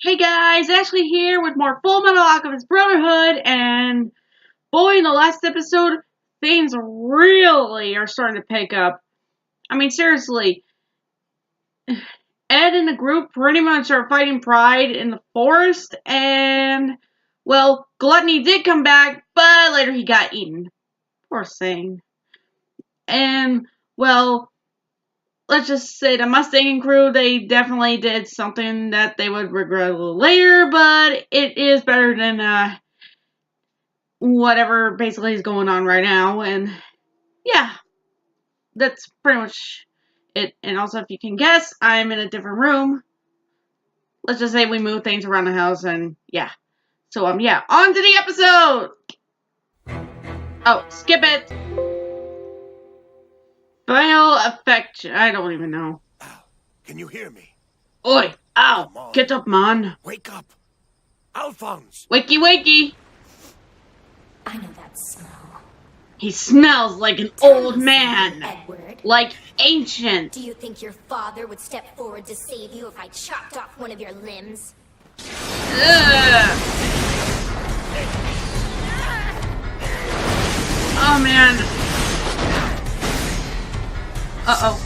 Hey guys, Ashley here with more Full Metal Alchemist Brotherhood, and boy, in the last episode, things really are starting to pick up. I mean, seriously, Ed and the group pretty much are fighting Pride in the forest, and, well, Gluttony did come back, but later he got eaten. Poor thing. And, well, let's just say the Mustang crew, they definitely did something that they would regret a little later, but it is better than, whatever basically is going on right now, and yeah, that's pretty much it. And also, if you can guess, I'm in a different room. Let's just say we move things around the house, and yeah. So, yeah, on to the episode! Oh, skip it! Final effect, I don't even know. Al, can you hear me? Oi, ow, get up, man. Wake up! Alphonse! Wakey, wakey! I know that smell. He smells like an old man. Edward. Like ancient. Do you think your father would step forward to save you if I chopped off one of your limbs? Ugh. Oh man. Uh-oh.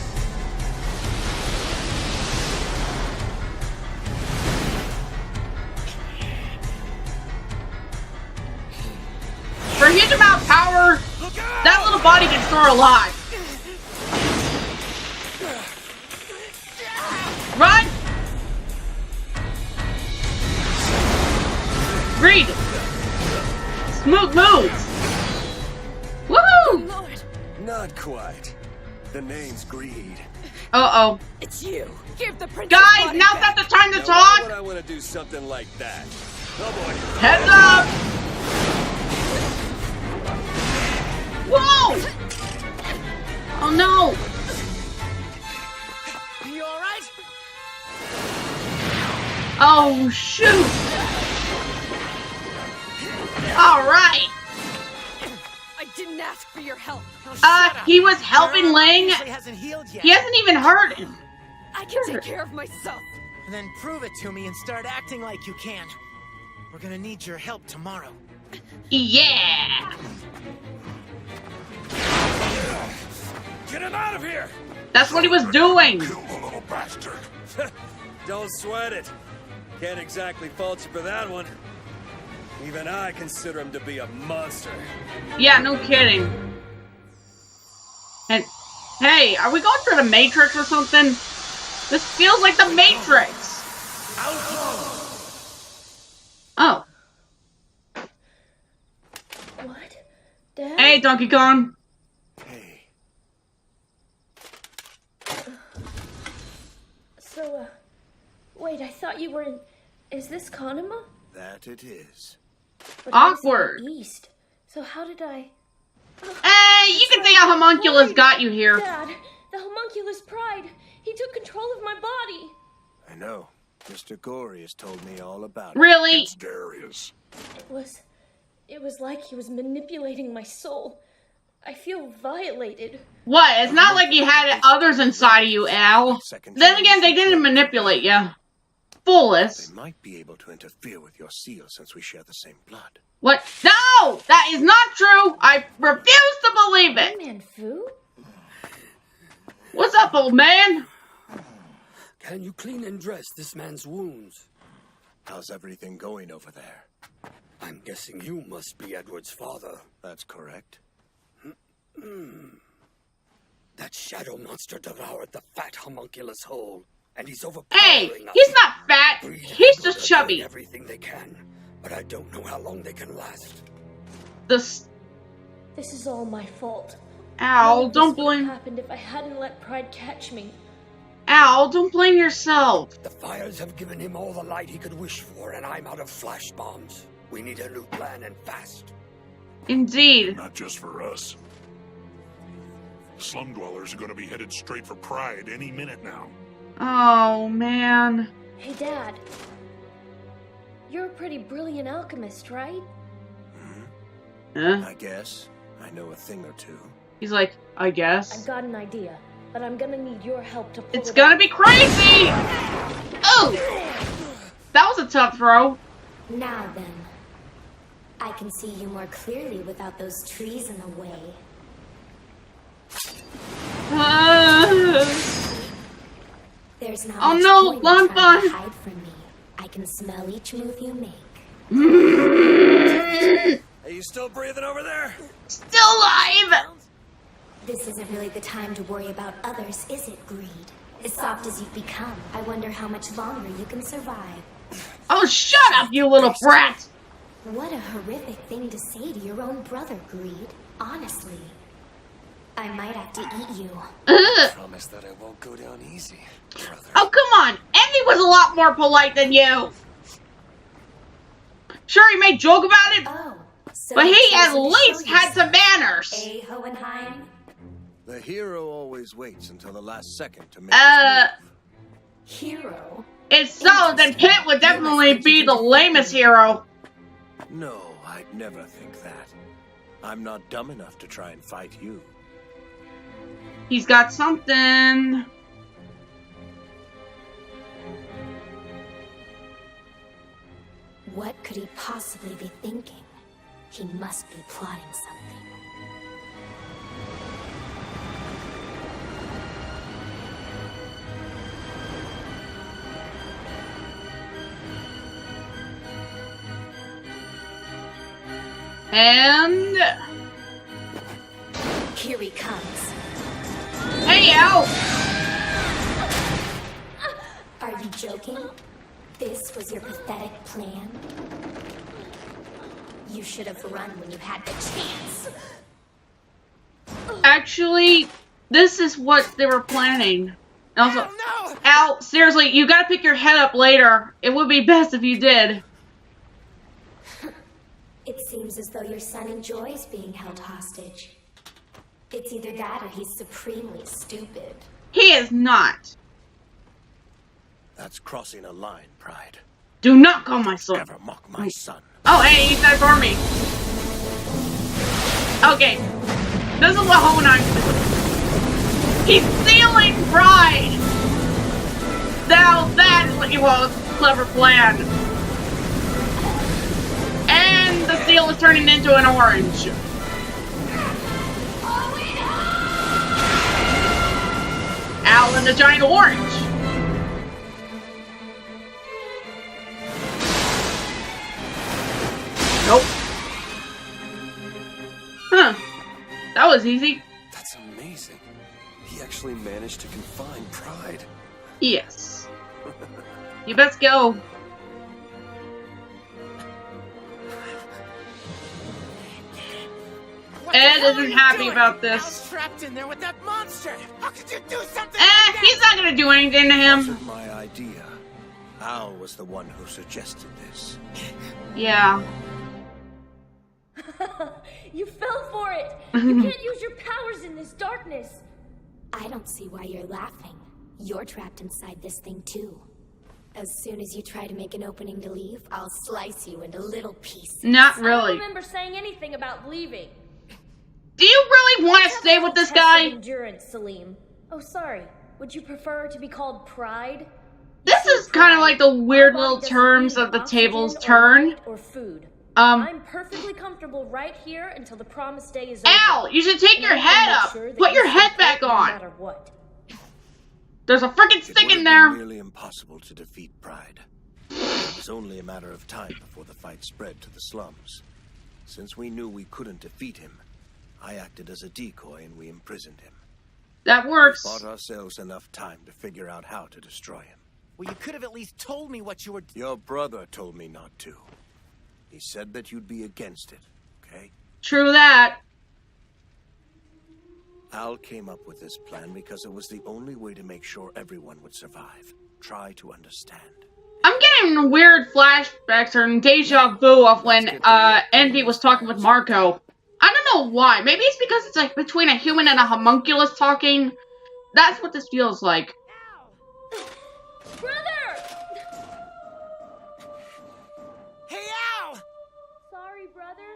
For a huge amount of power, that little body can store a lot. Run! Greed! Smooth moves! Woohoo! Lord! Not quite. The name's Greed. Uh-oh. It's you! Give the princess Guys, body now's back. not the time to Now, why talk! would I want to do something like that? Oh boy. Heads up! Whoa! Oh no! You alright? Oh shoot! Alright! I didn't ask for your help. He was helping Ling. He hasn't healed yet. He hasn't even hurt him. I can take care of myself. Then prove it to me and start acting like you can. We're gonna need your help tomorrow. Yeah! Get him out of here! That's what he was doing. You little bastard. Don't sweat it. Can't exactly fault you for that one. Even I consider him to be a monster. Yeah, no kidding. And hey, are we going through the Matrix or something? This feels like the Matrix. Oh. What? Dad? Hey, Donkey Kong. Hey, So, wait, I thought you were in... Is this Kanema? that it is. But I was in the Awkward. East. So how did I... Hey, you can say a homunculus got you here. Dad, the homunculus Pride. He took control of my body. I know. Mr. Gory has told me all about it. Really? Darius. It was like he was manipulating my soul. I feel violated. What? It's not like you had others inside of you, Al. Then again, they didn't manipulate you. Foolish. They might be able to interfere with your seal since we share the same blood. What? No! That is not true! I refuse to believe it! Man, Fu? What's up, old man? Can you clean and dress this man's wounds? How's everything going over there? I'm guessing you must be Edward's father. That's correct. That shadow monster devoured the fat homunculus whole, and he's overpowering Hey, us. he's not fat. Breed He's and just Edward are doing chubby. everything they can, but I don't know how long they can last. This... This is all my fault. Al, None of don't this would have blame... happened if I hadn't let Pride catch me. Al, don't blame yourself. The fires have given him all the light he could wish for, and I'm out of flash bombs. We need a new plan and fast. Indeed. Not just for us. The slum dwellers are going to be headed straight for Pride any minute now. Oh, man. Hey, Dad. You're a pretty brilliant alchemist, right? Huh? I guess. I know a thing or two. He's like, I guess. I've got an idea, but I'm gonna need your help to pull It's it gonna off. be crazy! Oh! That was a tough throw. Now then, I can see you more clearly without those trees in the way. There's not Oh much no, point in Lon trying to Fun. hide from me. I can smell each move you make. Are you still breathing over there? Still alive. This isn't really the time to worry about others, is it, Greed? As soft as you've become, I wonder how much longer you can survive. Oh, shut up, you little brat. What a horrific thing to say to your own brother, Greed. Honestly. I might have to eat you. Ugh. Promise that I won't go down easy, brother. Oh, come on. Envy was a lot more polite than you. Sure, he made joke about it, Oh, so but he you've at chosen to least show had some yourself, manners. eh, Hohenheim? The hero always waits until the last second to make his move. Hero? If so, then Pitt would definitely be the lamest hero. No, I'd never think that. I'm not dumb enough to try and fight you. He's got something. What could he possibly be thinking? He must be plotting something. And Here he comes. hey, Al. Are you joking? This was your pathetic plan? You should have run when you had the chance. Actually, this is what they were planning. Also, Oh, no! Al, seriously, you gotta pick your head up later. It would be best if you did. It seems as though your son enjoys being held hostage. It's either that or he's supremely stupid. He is not. That's crossing a line, Pride. Do not call my son. Never mock my son. Oh, hey, he's that for me. Okay. This is what Hohenheim is. He's stealing Pride. Now that is what you want. A clever plan. And the seal is turning into an orange. Al and the giant orange. Nope. Huh. That was easy. That's amazing. He actually managed to confine Pride. Yes. You best go. What the Ed hell isn't are you happy doing? about I was this. trapped in there with that monster. How could you do something like that? He's not gonna do anything to him. Wasn't my idea. Al was the one who suggested this. Yeah. You fell for it! You can't use your powers in this darkness! I don't see why you're laughing. You're trapped inside this thing too. As soon as you try to make an opening to leave, I'll slice you into little pieces. Not I don't really. remember saying anything about leaving. Do you really want to stay with this Test of guy? endurance, Salim. Oh, sorry. Would you prefer to be called Pride? This is kind of like the weird little terms of the tables turn. Or food. I'm perfectly comfortable right here until the promised day is over. Al, you should take And your I can head make up. sure that Put you your head stay back put no on. matter what. There's a freaking It stick would in have there. been nearly impossible to defeat Pride. It was only a matter of time before the fight spread to the slums. Since we knew we couldn't defeat him, I acted as a decoy and we imprisoned him. That works. Bought ourselves enough time to figure out how to destroy him. Well, you could have at least told me what you were... Your brother told me not to. He said that you'd be against it, okay? True that. Al came up with this plan because it was the only way to make sure everyone would survive. Try to understand. I'm getting weird flashbacks or deja vu of when Envy was talking with Marco. I don't know why. Maybe it's because it's like between a human and a homunculus talking. That's what this feels like. Brother! Hey, Al! Sorry, brother.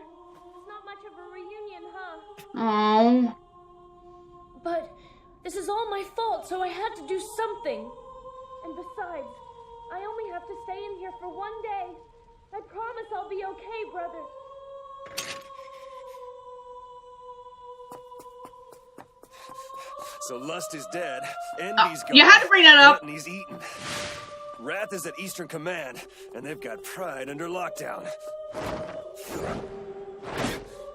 It's not much of a reunion, huh? Oh. But this is all my fault, so I had to do something. And besides, I only have to stay in here there for one day. I promise I'll be okay, brother. So Lust is dead, Envy's gone, you had to bring that up. Gluttony's eaten. Wrath is at Eastern Command, and they've got Pride under lockdown.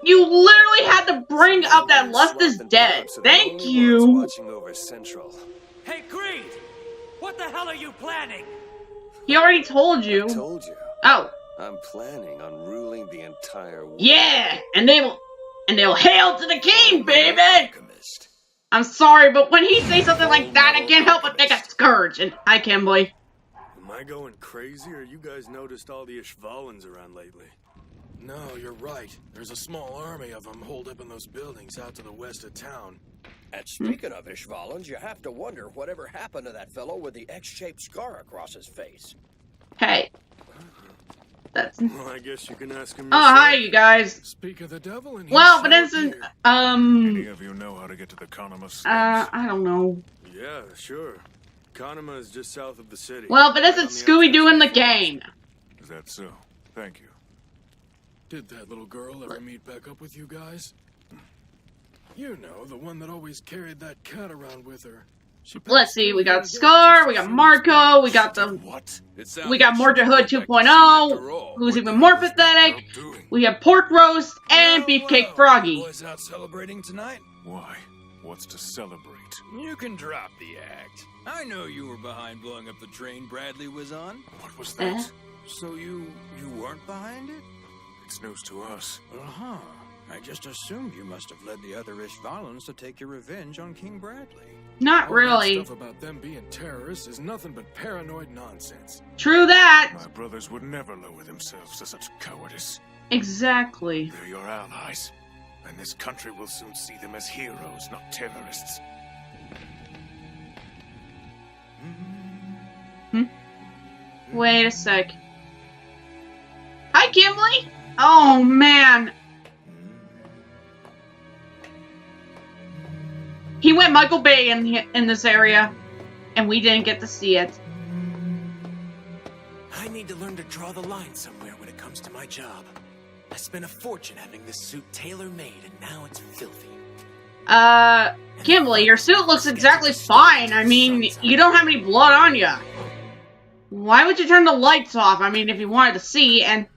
You literally had to bring up that Lust is dead. Thank you. Watching over Central. Hey, Greed! What the hell are you planning? He already told you. I told you. Oh. I'm planning on ruling the entire world. Yeah, and they'll hail to the king, baby! I'm sorry, but when he says something like that, I can't help but think of Scourge. And hi, Kimberly. Am I going crazy, or you guys noticed all the Ishvalans around lately? No, you're right. There's a small army of them holed up in those buildings out to the west of town. And speaking of Ishvalans, you have to wonder whatever happened to that fellow with the X-shaped scar across his face. Hey. That's... Well, I guess you can ask him Oh, yourself. hi, you guys. Speak of the devil, and Well, but isn't, Any of you know how to get to the Kanama slums? I don't know. Yeah, sure. Kanama is just south of the city. Well, but isn't Scooby-Doo in the game? Is that so? Thank you. Did that little girl ever meet back up with you guys? You know, the one that always carried that cat around with her. Let's see, we got Scar, we got Marco, we got the... What? We got Brotherhood 2.0, who's even more pathetic. We have Pork Roast and Beefcake Froggy. Boys out celebrating tonight? Why? What's to celebrate? You can drop the act. I know you were behind blowing up the train Bradley was on. What was that? So you weren't behind it? It's news to us. Uh-huh. I just assumed you must have led the other Ishvalans to take your revenge on King Bradley. Not All really. that stuff about them being terrorists is nothing but paranoid nonsense. True that. My brothers would never lower themselves to such cowardice. Exactly. They're your allies, and this country will soon see them as heroes, not terrorists. Wait a sec. Hi, Gimli. Oh, man. He went Michael Bay in this area, and we didn't get to see it. I need to learn to draw the line somewhere when it comes to my job. I spent a fortune having this suit tailor-made, and now it's filthy. Gimli, your suit looks exactly fine. I mean, you don't have any blood on you. Why would you turn the lights off? I mean, if you wanted to see, and...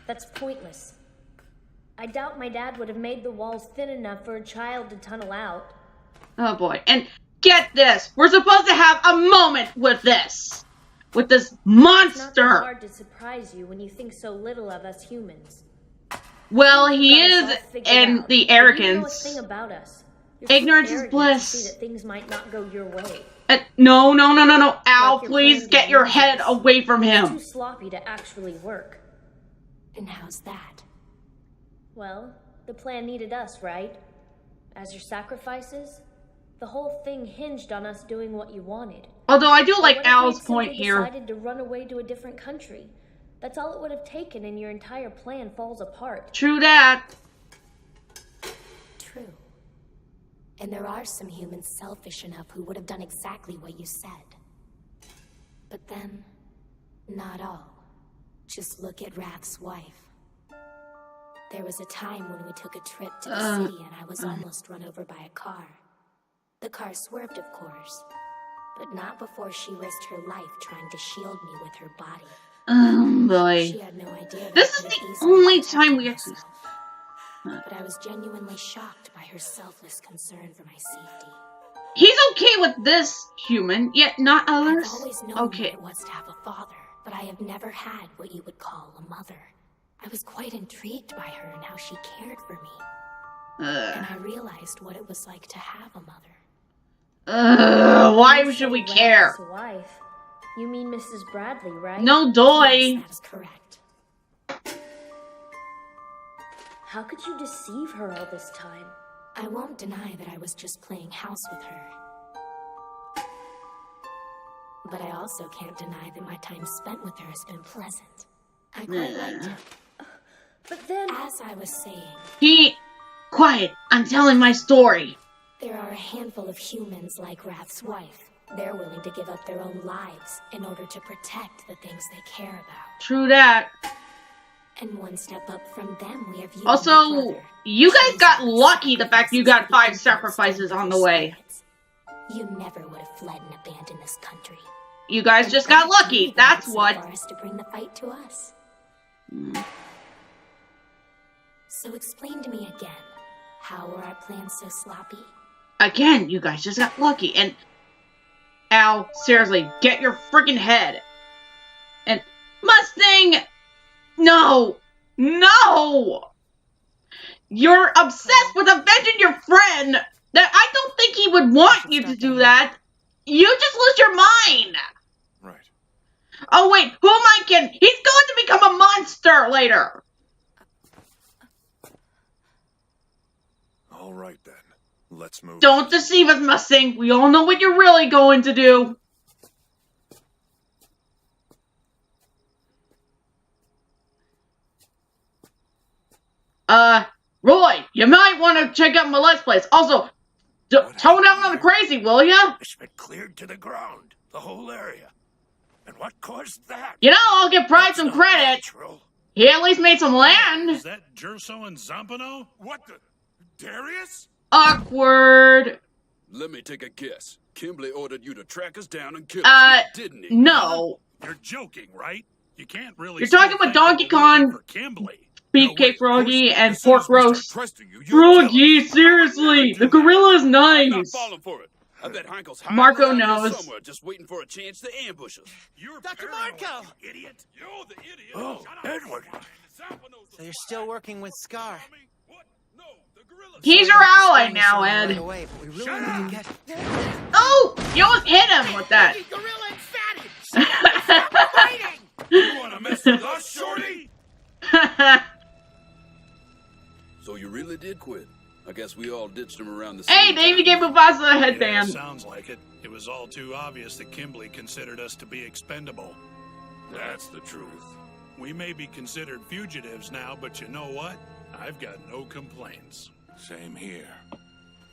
That's pointless. I doubt my dad would have made the walls thin enough for a child to tunnel out. Oh boy. And get this! We're supposed to have a moment with this! With this monster! It's not that hard to surprise you when you think so little of us humans. Well, he is in the arrogance. You know a thing about us. You're Ignorance so is arrogant bliss. to see that things might not go your way. No. Al, Like your please friend get your Moses. head away from It's him. too sloppy to actually work. And how's that? Well, the plan needed us, right? As your sacrifices? The whole thing hinged on us doing what you wanted. Although I do But like what if Al's we'd point simply here. Decided to run away to a different country? That's all it would have taken, and your entire plan falls apart. True that. True. And there are some humans selfish enough who would have done exactly what you said. But then, not all. Just look at Rath's wife. There was a time when we took a trip to the city and I was almost run over by a car. The car swerved, of course, but not before she risked her life trying to shield me with her body. Oh boy. She had no idea that This I is could the have easily only protected time we actually... myself. But I was genuinely shocked by her selfless concern for my safety. He's okay with this human, yet not others. I've always known what it was to have a father, but I have never had what you would call a mother. I was quite intrigued by her and how she cared for me. And I realized what it was like to have a mother. Why should we care? Rath's wife. You mean Mrs. Bradley, right? No doy. Yes, that is correct. How could you deceive her all this time? I won't deny that I was just playing house with her. But I also can't deny that my time spent with her has been pleasant. I quite liked her. But then... As I was saying... Quiet, I'm telling my story. There are a handful of humans like Rath's wife. They're willing to give up their own lives in order to protect the things they care about. True that. And one step up from them, we have you. Also, you guys got lucky the fact you got 5 sacrifices on the way. You never would have fled and abandoned this country. You guys just got lucky, that's what. For us to bring the fight to us. So explain to me again, how were our plans so sloppy? Again, you guys just got lucky, and... Al, seriously, get your freaking head. And... Mustang! No! No! You're obsessed with avenging your friend! That I don't think he would want you to do that. You just lose your mind! Right. Oh wait, who am I kidding? He's going to become a monster later! Alright then. Let's move. Don't deceive us, Mustang. We all know what you're really going to do. Roy, you might want to check out my Let's Plays. Also, tone down on the crazy, will ya? It's been cleared to the ground, the whole area. And what caused that? You know, I'll give Pride some credit. Natural. He at least made some land. Is that Jerso and Zampano? What the? Darius? Awkward. Let me take a guess. Kimberly ordered you to track us down and kill us, didn't he? No. You're joking, right? You can't really. You're talking about Donkey Kong, Beefcake Froggy, and Pork Roast. Froggy, seriously, the gorilla's nice. I bet Heinkel's Marco knows. Somewhere just waiting for a chance to ambush us. You're Dr. Marco! Idiot! You're the idiot! Oh, Edward! So you're still working with Scar? He's your ally now, Ed. Away, but we really need to get... Oh! You almost hit him with that. You wanna mess with us, shorty? So you really did quit? I guess we all ditched him around the Hey, they even gave Mufasa a headband. Yeah, sounds like it. It was all too obvious that Kimberly considered us to be expendable. That's the truth. We may be considered fugitives now, but you know what? I've got no complaints. Same here.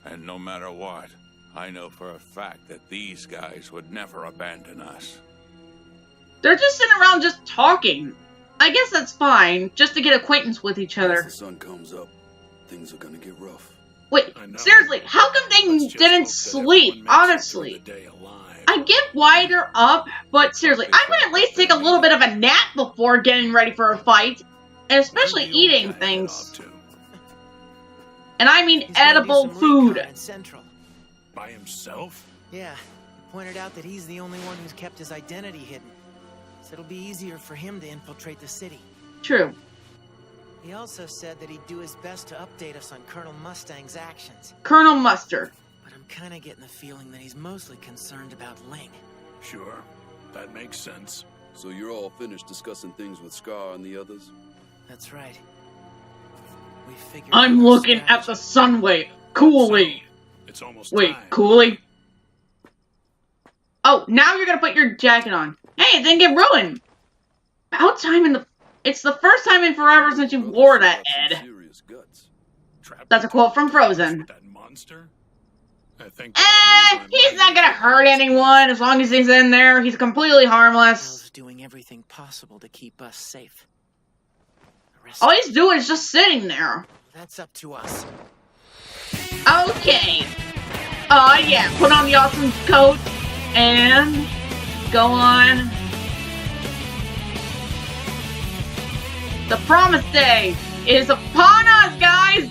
And no matter what, I know for a fact that these guys would never abandon us. They're just sitting around just talking. I guess that's fine, just to get acquaintance with each other. Once the sun comes up, things are gonna get rough. Wait, seriously, how come they didn't sleep, honestly? I get why they're up, but seriously, I would at least take a little bit of a nap before getting ready for a fight. And especially eating things. And I mean edible food. By himself? Yeah, he pointed out that he's the only one who's kept his identity hidden. So it'll be easier for him to infiltrate the city. True. He also said that he'd do his best to update us on Colonel Mustang's actions. Colonel Mustard. But I'm kind of getting the feeling that he's mostly concerned about Ling. Sure, that makes sense. So you're all finished discussing things with Scar and the others? That's right. We figured I'm looking at the Sunway. Coolly. It's almost Wait, time. Coolly? Oh, now you're gonna put your jacket on. Hey, it didn't get ruined. About time in the... It's the first time in forever since you wore that, Ed. That's a quote from Frozen. That monster? I think he's not gonna hurt anyone as long as he's in there. He's completely harmless. Al's doing everything possible to keep us safe. All he's doing is just sitting there. That's up to us. Okay. Yeah, put on the awesome coat and go on. The promise day is upon us, guys!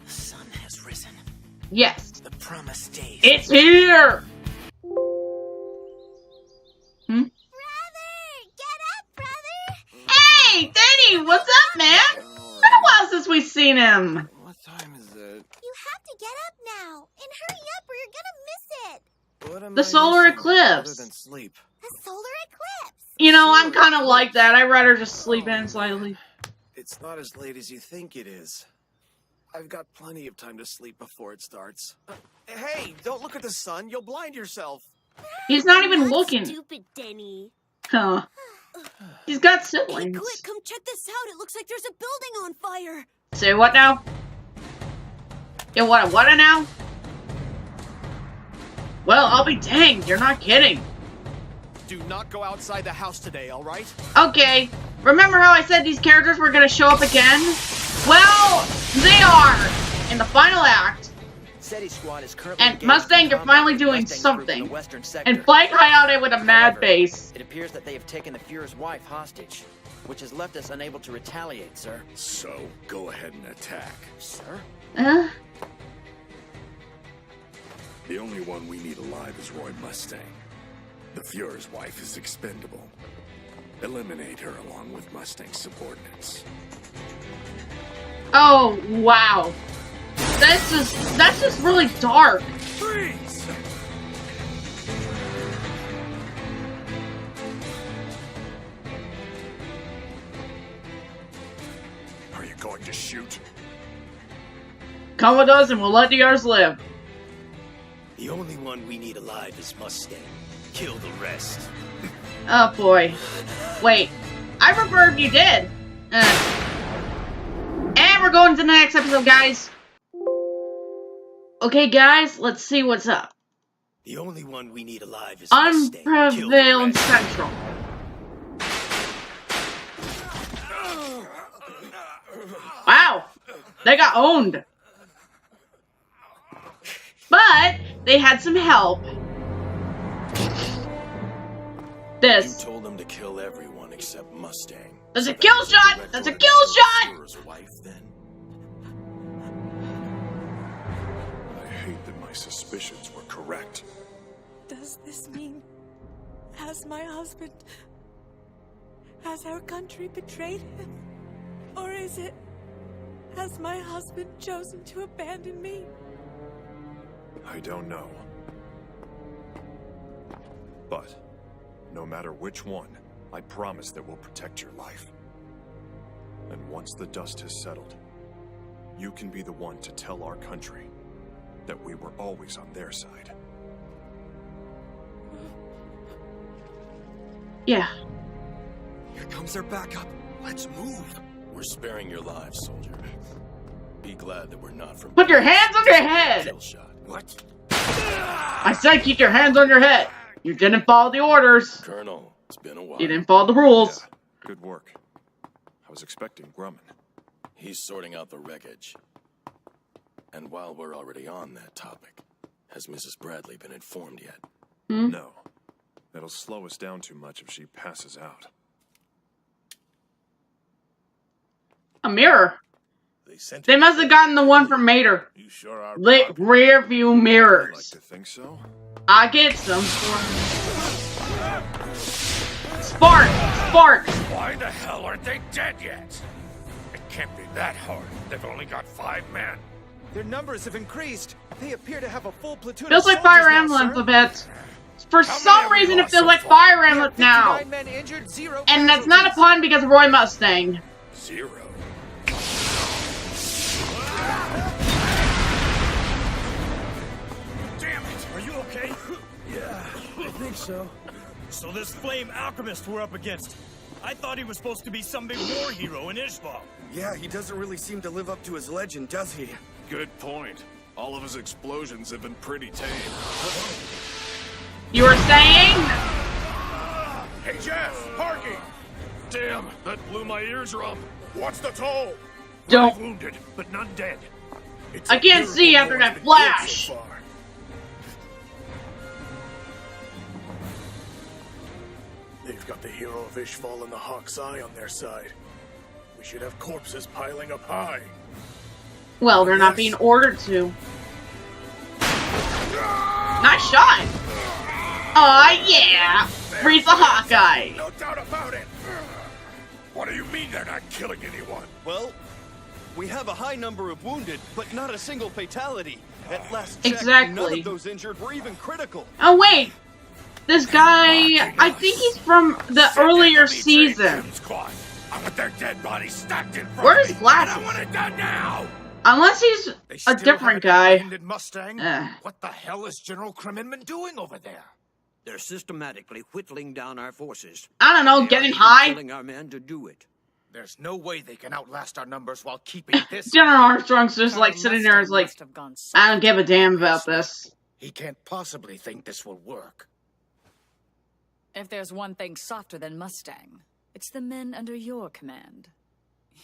The sun has risen. Yes. The promised day. It's here! Hey, Danny, what's up, man? It's been a while since we've seen him. What time is it? You have to get up now, and hurry up or you're gonna miss it. What am The I solar missing eclipse. Other than sleep. The solar eclipse. You know, I'm kind of like that. I'd rather just sleep in slightly. It's not as late as you think it is. I've got plenty of time to sleep before it starts. Hey, don't look at the sun. You'll blind yourself. He's not even looking. Stupid Denny. Huh. He's got Hey, siblings. quick, come check this out. It looks like there's a building on fire. Say what now? You want a what now? Well, I'll be danged. You're not kidding. Do not go outside the house today, alright? Okay. Remember how I said these characters were going to show up again? Well, they are in the final act. And Mustang, you're finally doing something. And Fly Coyote with a mad face. It appears that they have taken the Fuhrer's wife hostage, which has left us unable to retaliate, sir. So, go ahead and attack. Sir? The only one we need alive is Roy Mustang. The Fuhrer's wife is expendable. Eliminate her along with Mustang's subordinates. Oh, wow. That's just really dark. Freeze! Are you going to shoot? Come with us and we'll let the others live. The only one we need alive is Mustang. Kill the rest. Oh boy. Wait. I prefer if you did. And we're going to the next episode, guys. Okay, guys, let's see what's up. The only one we need alive is Mustang. Unprevailed Central. Wow. They got owned. But they had some help. This. You told them to kill everyone except Mustang. That's a kill shot! That's a kill shot! Wife, then. I hate that my suspicions were correct. Does this mean, has my husband, has our country betrayed him? Or is it, has my husband chosen to abandon me? I don't know. But, no matter which one, I promise that we'll protect your life. And once the dust has settled, you can be the one to tell our country that we were always on their side. Yeah. Here comes their backup. Let's move. We're sparing your lives, soldier. Be glad that we're not from... Put your hands on your head! Kill shot. What? I said keep your hands on your head. You didn't follow the orders. Colonel, it's been a while. You didn't follow the rules. Yeah, good work. I was expecting Grumman. He's sorting out the wreckage. And while we're already on that topic, has Mrs. Bradley been informed yet? No. That'll slow us down too much if she passes out. A mirror. They must have gotten the one from Mater. You sure are. Lit rear view mirrors. I like to think so. I get some. Spark! Spark! Why the hell aren't they dead yet? It can't be that hard. They've only got 5 men. Their numbers have increased. They appear to have a full platoon Feels of like Fire soldiers Emblem now, a bit. For some reason it feels like Fire Emblem now. 59 men injured, 0 And that's not a pun because of Roy Mustang. 0. Damn it! Are you okay? Yeah, I think so. So this flame alchemist we're up against. I thought he was supposed to be some big war hero in Ishval. Yeah, he doesn't really seem to live up to his legend, does he? Good point. All of his explosions have been pretty tame. You were saying? Hey, Jeff! Parky! Damn, that blew my eardrum. What's the toll? Don't. Wounded, but none dead. I can't see after that flash. So far. They've got the hero of Ishval and the Hawk's Eye on their side. We should have corpses piling up high. Well, they're not being ordered to. Nice shot! Aw, yeah! Freeze the Hawkeye! No doubt about it! What do you mean they're not killing anyone? Well, we have a high number of wounded, but not a single fatality. At last check, Exactly. none of those injured were even critical. Oh, wait! This guy, I think he's from the earlier season. I want their dead bodies stacked in front Where's of me, glasses? and I want it done now! Unless he's a different guy. Mustang? What the hell is General Kremenman doing over there? They're systematically whittling down our forces. I don't know, getting high? Killing our men to do it. There's no way they can outlast our numbers while keeping this. General Armstrong's just like sitting there, is like, I don't give a damn about this. He can't possibly think this will work. If there's one thing softer than Mustang, it's the men under your command.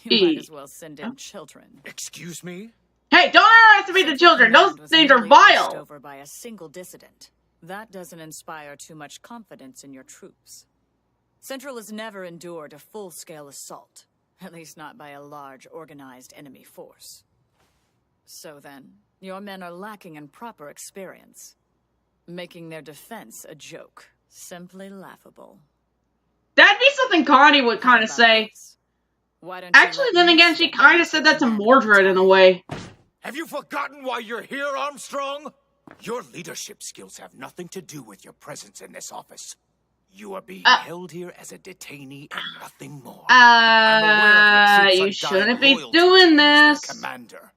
You might as well send in children. Excuse me? Hey, don't underestimate the children. Those things are vile. Over by a single dissident. That doesn't inspire too much confidence in your troops. Central has never endured a full-scale assault, at least not by a large, organized enemy force. So then, your men are lacking in proper experience, making their defense a joke. Simply laughable. That'd be something Connie would kind of say. Actually, then again, she kind of said that to Mordred in a way. Have you forgotten why you're here, Armstrong? Your leadership skills have nothing to do with your presence in this office. You are being held here as a detainee and nothing more. You shouldn't be doing this. Commander.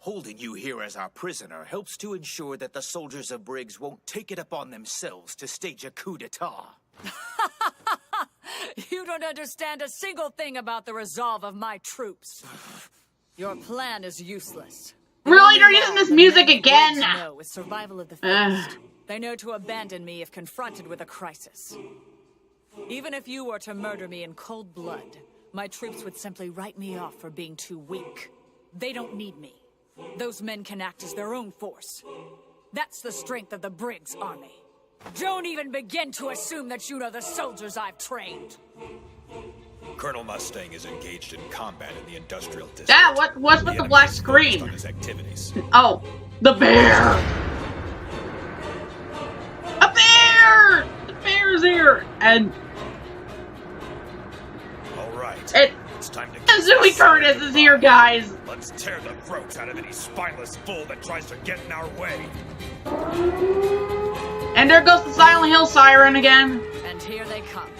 Holding you here as our prisoner helps to ensure that the soldiers of Briggs won't take it upon themselves to stage a coup d'etat. You don't understand a single thing about the resolve of my troops. Your plan is useless. Really? They're using this music again? No, it's survival of the fittest. They know to abandon me if confronted with a crisis. Even if you were to murder me in cold blood, my troops would simply write me off for being too weak. They don't need me. Those men can act as their own force. That's the strength of the Briggs army. Don't even begin to assume that you know the soldiers I've trained. Colonel Mustang is engaged in combat in the industrial district. Yeah, what's with the black screen? On his activities. Oh, the bear! A bear! The bear's here! And... Alright, it's time to... Kazooie Curtis is here, guys! Let's tear the throats out of any spineless fool that tries to get in our way. And there goes the Silent Hill siren again. And here they come.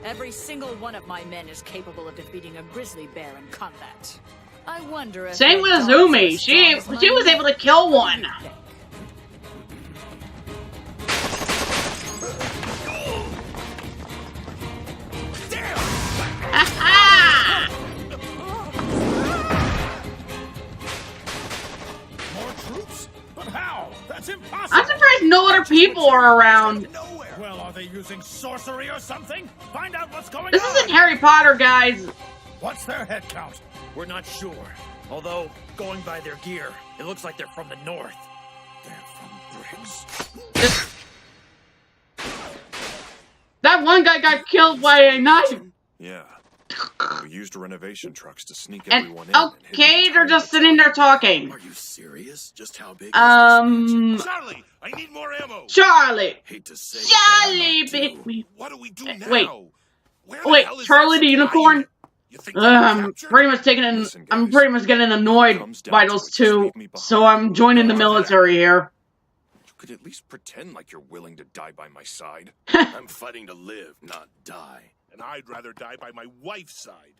Every single one of my men is capable of defeating a grizzly bear in combat. I wonder if... Same with Azumi. She was able to kill one. More troops? But how? That's impossible. I'm surprised no other people are around. Well, are they using sorcery or something? Find out what's going on. This isn't Harry Potter, guys. What's their head count? We're not sure. Although, going by their gear, it looks like they're from the north. They're from Briggs. That one guy got killed by a knife. Yeah. We used renovation trucks to sneak And, everyone in. okay, they're just sitting there talking. Are you serious? Just how big Charlie, I need more ammo. Charlie. Hate to say Charlie, pick me. What do we do now? Wait, Charlie the unicorn? I'm pretty much getting annoyed by those two, so I'm joining the military here. You could at least pretend like you're willing to die by my side. I'm fighting to live, not die. And I'd rather die by my wife's side.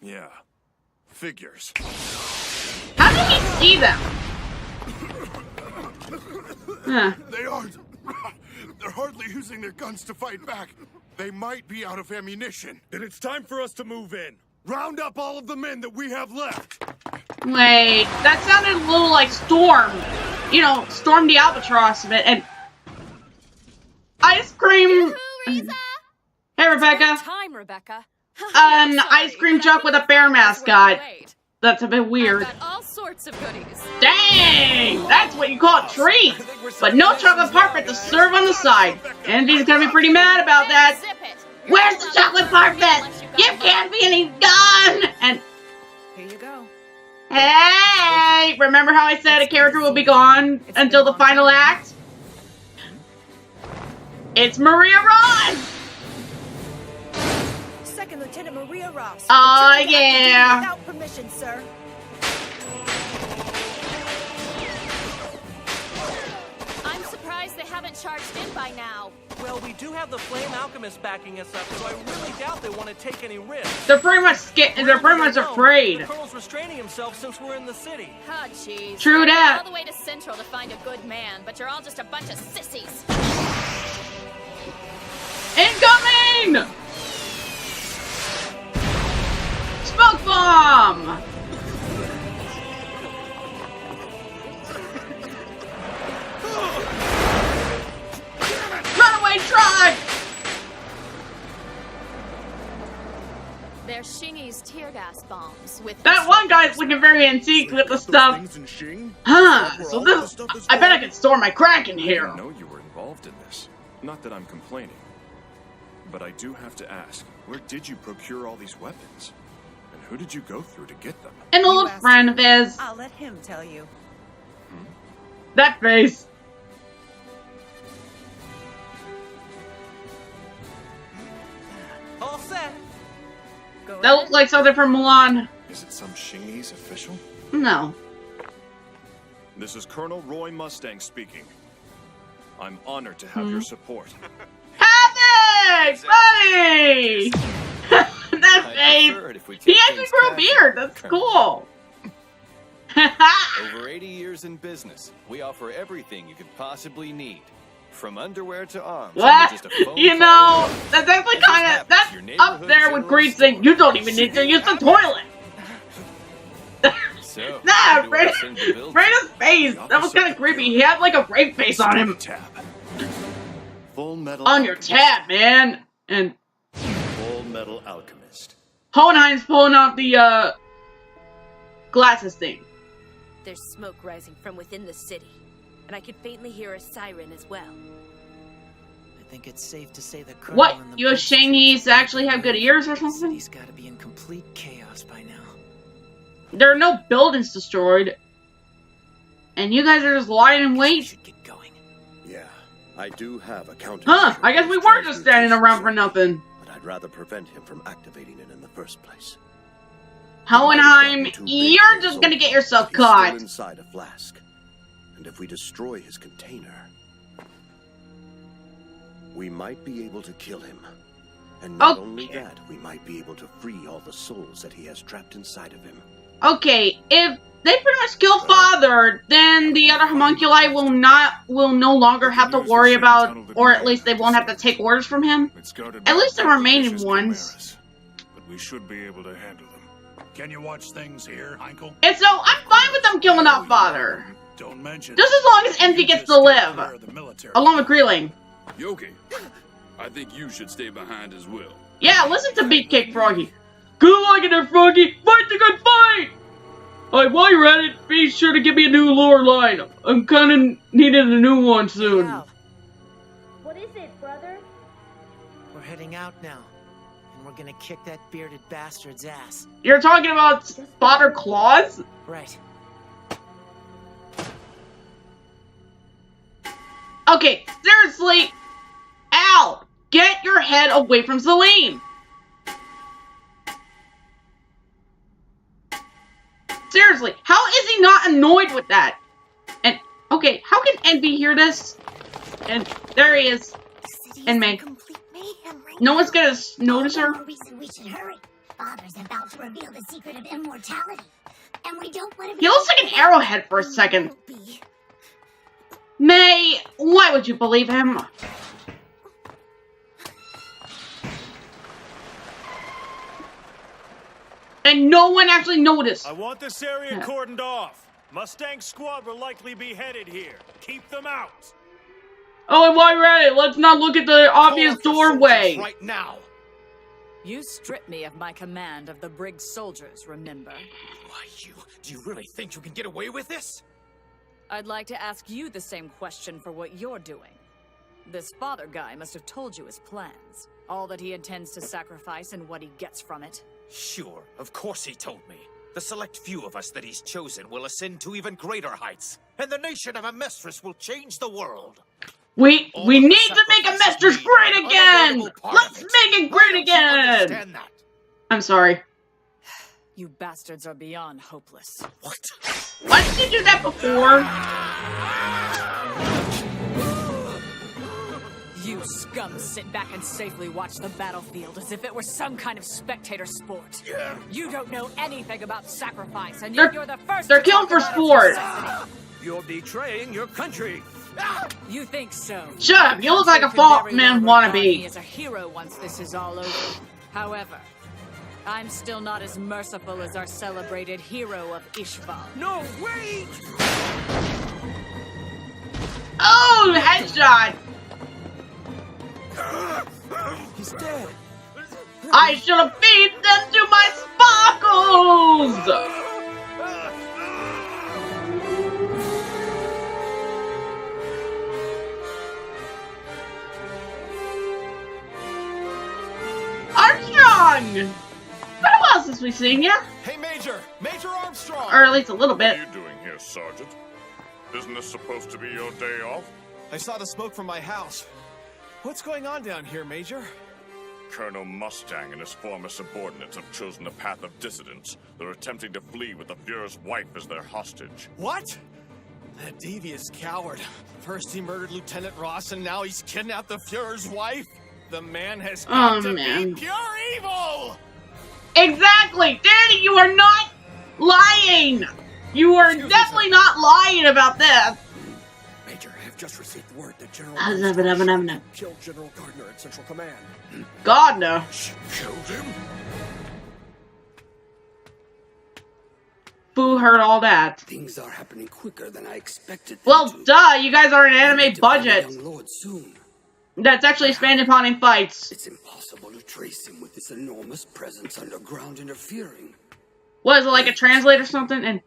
Yeah. Figures. How did he see them? They aren't. They're hardly using their guns to fight back. They might be out of ammunition. Then it's time for us to move in. Round up all of the men that we have left. Wait, that sounded a little like Storm. You know, Storm the Albatross of it, and... Ice cream... Hey, Rebecca. Time, Rebecca. An ice cream truck with a bear mascot. That's a bit weird. All sorts of goodies. Dang! That's what you call a treat! But no chocolate parfait to serve on the side. Andy's gonna be pretty mad about that. Where's the chocolate parfait? You can't be any gone! And... Here you go. Hey! Remember how I said a character will be gone until the final act? It's Maria Ross! Second Lieutenant Maria Ross. Oh, yeah. Without permission, sir. I'm surprised they haven't charged in by now. Well, we do have the Flame Alchemist backing us up, so I really doubt they want to take any risks. They're pretty much afraid. The Colonel's restraining himself since we're in the city. Oh, jeez. True that. All the way to Central to find a good man, but you're all just a bunch of sissies. Incoming! bomb! Runaway truck! They're Shingy's tear gas bombs with That one guy's looking very antique with the stuff. Huh, so this... I bet I can store my crack in I here. didn't know you were involved in this. Not that I'm complaining. But I do have to ask, where did you procure all these weapons? And who did you go through to get them? An old friend of his. I'll let him tell you. That face. All set. That looked like something from Milan. Is it some Shingy's official? No. This is Colonel Roy Mustang speaking. I'm honored to have your support. Havoc! Buddy! That face! He actually grew a beard! That's cool! Over 80 years in business, we offer everything you could possibly need. From underwear to arms. You know, that's actually kind of, that's up there with Greed saying, you don't even need to use the toilet! So, nah, Freda's face! That was kind of creepy. He had like a rape face on him. Full Metal On your tab, man! And Full Metal Alchemist. Hohenheim's pulling out the, glasses thing. There's smoke rising from within the city, and I could faintly hear a siren as well. I think it's safe to say that Colonel What? and the You Shangy's actually have good ears or something? city's gotta be in complete chaos by now. There are no buildings destroyed. And you guys are just lying in wait? Yeah, I do have a counter. Huh, I guess we were just standing around for nothing. But I'd rather prevent him from activating it in the first place. Hohenheim, you're just gonna get yourself caught. Still inside a flask. And if we destroy his container, we might be able to kill him. And not only that, we might be able to free all the souls that he has trapped inside of him. Okay, if they pretty much kill Father, then the other homunculi will no longer have to worry about, or at least they won't have to take orders from him. At least the remaining ones. But we should be able to handle them. Can you watch things here, Heinkel? And so, I'm fine with them killing off Father. Don't mention Just as long as Envy gets to live. Along with Greeling. Yoki, I think you should stay behind as well. Yeah, listen to Beefcake Froggy. Good luck in there, Froggy! Fight the good fight! Alright, while you're at it, be sure to give me a new lure line. I'm kinda needing a new one soon. What is it, brother? We're heading out now, and we're gonna kick that bearded bastard's ass. You're talking about Spotter Claws? Right. Okay, seriously, Al, get your head away from Celine. Seriously, how is he not annoyed with that? And, okay, how can Envy hear this? And there he is. And May. No one's gonna notice her? No reason we should hurry. Father's about to reveal the secret of immortality. And we don't want to be... He looks like an arrowhead for a second. May, why would you believe him? And no one actually noticed. I want this area cordoned off. Mustang squad will likely be headed here. Keep them out. Oh, and while you're at it, let's not look at the obvious doorway. Right now. You stripped me of my command of the Briggs soldiers, remember? Why, do you really think you can get away with this? I'd like to ask you the same question for what you're doing. This father guy must have told you his plans. All that he intends to sacrifice and what he gets from it. Sure, of course he told me. The select few of us that he's chosen will ascend to even greater heights, and the nation of Amestris will change the world. We need to make Amestris great again! Let's make it great again! I'm sorry. You bastards are beyond hopeless. What? Why did you do that before? You scum sit back and safely watch the battlefield as if it were some kind of spectator sport. Yeah. You don't know anything about sacrifice, and They're you're the first. They're killing for sport. You're betraying your country. You think so? Shut up! You look like a fault man wannabe. As a hero once this is all over. However, I'm still not as merciful as our celebrated hero of Ishval. No, wait! Oh, headshot! He's dead. I should have feed them to my sparkles! Armstrong! Been a while since we've seen ya. Hey, Major! Major Armstrong! Or at least a little bit. What are you doing here, Sergeant? Isn't this supposed to be your day off? I saw the smoke from my house. What's going on down here, Major? Colonel Mustang and his former subordinates have chosen a path of dissidence. They're attempting to flee with the Fuhrer's wife as their hostage. What? That devious coward. First he murdered Lieutenant Ross, and now he's kidnapped the Fuhrer's wife? The man has got to be pure evil! Exactly! Danny, you are not lying! You are definitely not lying about this! Major, I have just received word that General killed General Gardner at Central Command. Gardner? Killed him? Who heard all that? Things are happening quicker than I expected. Well, duh! You guys are an anime budget! That's actually expanded upon in fights. It's impossible to trace him with this enormous presence underground interfering. What, is it like a translate or something? And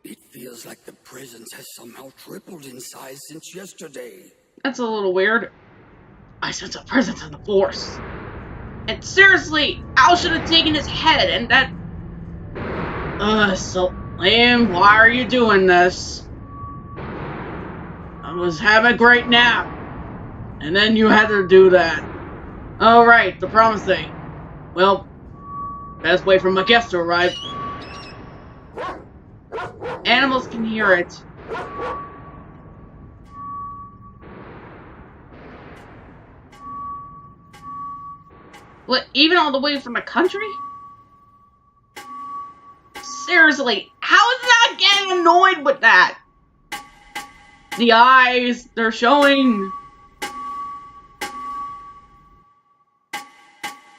it feels like the presence has somehow tripled in size since yesterday. That's a little weird. I sense a presence in the Force. And seriously, Al should have taken his head and that... so... Liam, why are you doing this? I was having a great nap. And then you had to do that. Oh, right, the promise thing. Well, best wait for my guest to arrive. Animals can hear it. What, even all the way from the country? Seriously, how is that getting annoyed with that? The eyes, they're showing...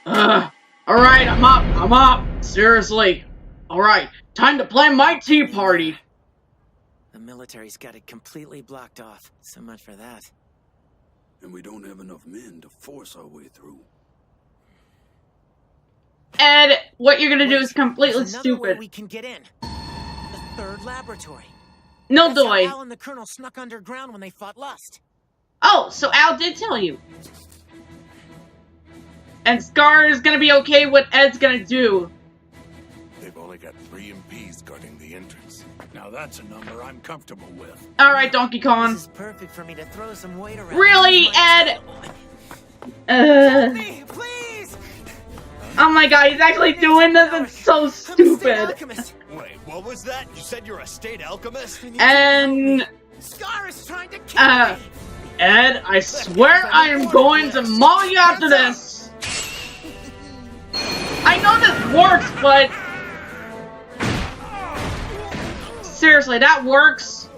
Alright, I'm up. Seriously. Alright, time to plan my tea party. The military's got it completely blocked off. So much for that. And we don't have enough men to force our way through. Ed, what you're gonna do is completely There's another way stupid. we can get in. The third laboratory. No, That's how Doy. Al and the Colonel snuck underground when they fought Lust. Oh, so Al did tell you. And Scar is gonna be okay what Ed's gonna do. They've only got 3 MPs guarding the entrance. Now that's a number I'm comfortable with. Alright, Donkey Kong. This is perfect for me to throw some weight around. Really, Ed? Me, please! Oh my god, he's actually doing this? It's so stupid. Wait, what was that? You said you're a state alchemist? And... Scar is trying to kill me! Ed, I swear I am going to maul you after this. I know this works, but... Seriously, that works.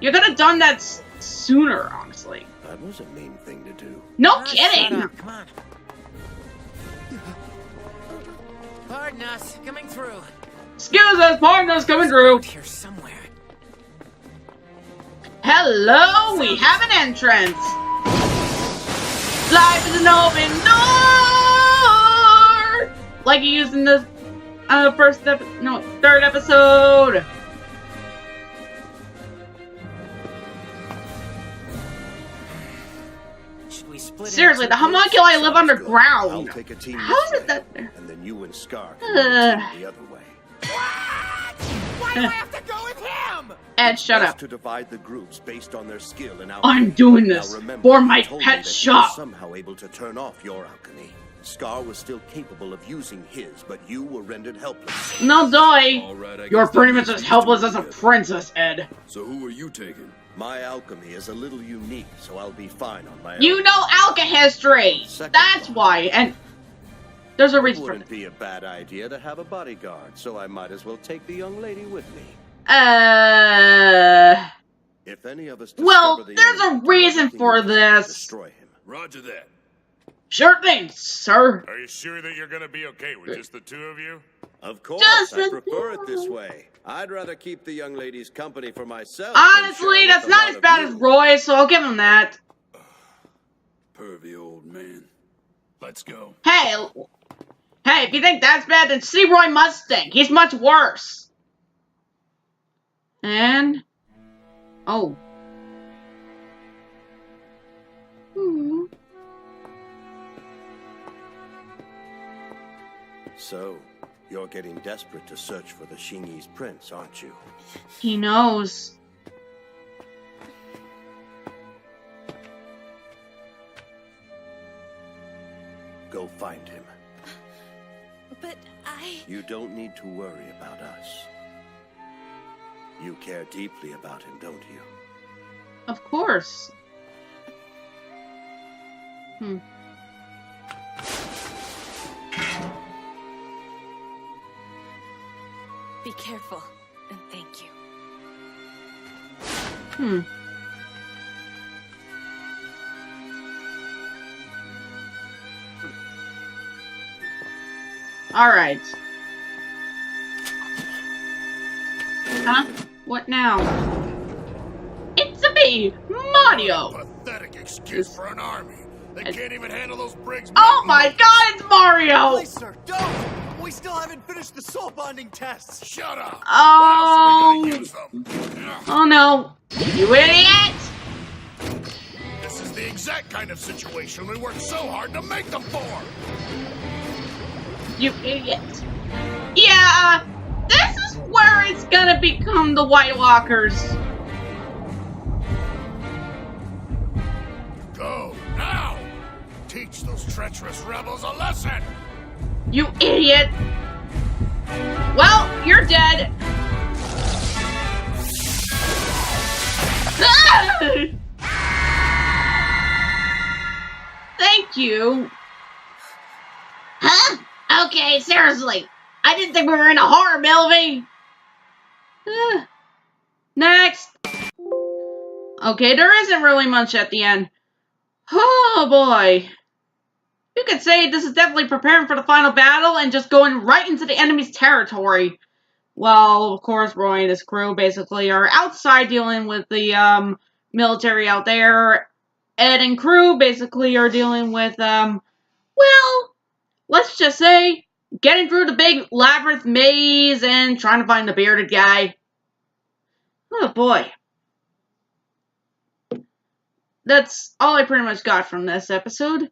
You could have done that sooner, honestly. That was a mean thing to do. No kidding! Come on. Pardon us, coming through. Excuse us, partners coming through. Here somewhere. Hello, we have an entrance. Life is an open door. Like you used in the third episode. Seriously, the homunculi live underground. I'll take a team How this is that way, there? and then you and Scar can take a team the other way. Why do I have to go with him? Ed, shut Best up. to divide the groups based on their skill in alchemy. I'm doing this Now remember, for you my told me pet that you were shop. somehow able to turn off your alchemy. Scar was still capable of using his, but you were rendered helpless. No, Doy. Alright, You're pretty much as helpless as a princess, Ed. So who are you taking? My alchemy is a little unique, so I'll be fine on my own. You know alchemy. That's why. And there's a It reason for wouldn't be a bad idea to have a bodyguard, so I might as well take the young lady with me. If any of us Well, discover the there's a enemy, reason everything for we can to this. destroy him. Roger that. Sure thing, sir. Are you sure that you're gonna be okay with just the two of you? Of course, Just I prefer it this way. I'd rather keep the young lady's company for myself. Honestly, that's not as bad as Roy, so I'll give him that. Pervy old man. Let's go. Hey, if you think that's bad, then see Roy Mustang. He's much worse. And... oh. So, you're getting desperate to search for the Xingyi's prince, aren't you? He knows. Go find him. But You don't need to worry about us. You care deeply about him, don't you? Of course. Be careful, and thank you. Alright. Huh? What now? It's a me, Mario! Pathetic excuse for an army. They can't even handle those Briggs. Oh my god, it's Mario! Please, sir, don't! We still haven't finished the soul bonding tests. Shut up! Oh! What else are we gonna use them? Oh no! You idiot! This is the exact kind of situation we worked so hard to make them for! You idiot. Yeah, this is where it's gonna become the White Walkers. Go, now! Teach those treacherous rebels a lesson! You idiot! Well, you're dead. Thank you. Huh? Okay, seriously. I didn't think we were in a horror movie. Next. Okay, there isn't really much at the end. Oh boy. You could say this is definitely preparing for the final battle and just going right into the enemy's territory. Well, of course, Roy and his crew basically are outside dealing with the military out there. Ed and crew basically are dealing with, well, let's just say, getting through the big labyrinth maze and trying to find the bearded guy. Oh boy. That's all I pretty much got from this episode.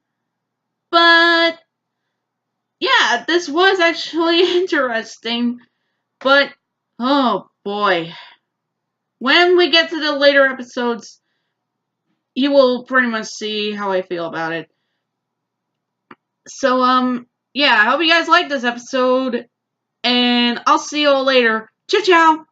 But, yeah, this was actually interesting. But, oh boy. When we get to the later episodes, you will pretty much see how I feel about it. So, yeah, I hope you guys liked this episode. And I'll see you all later. Ciao, ciao!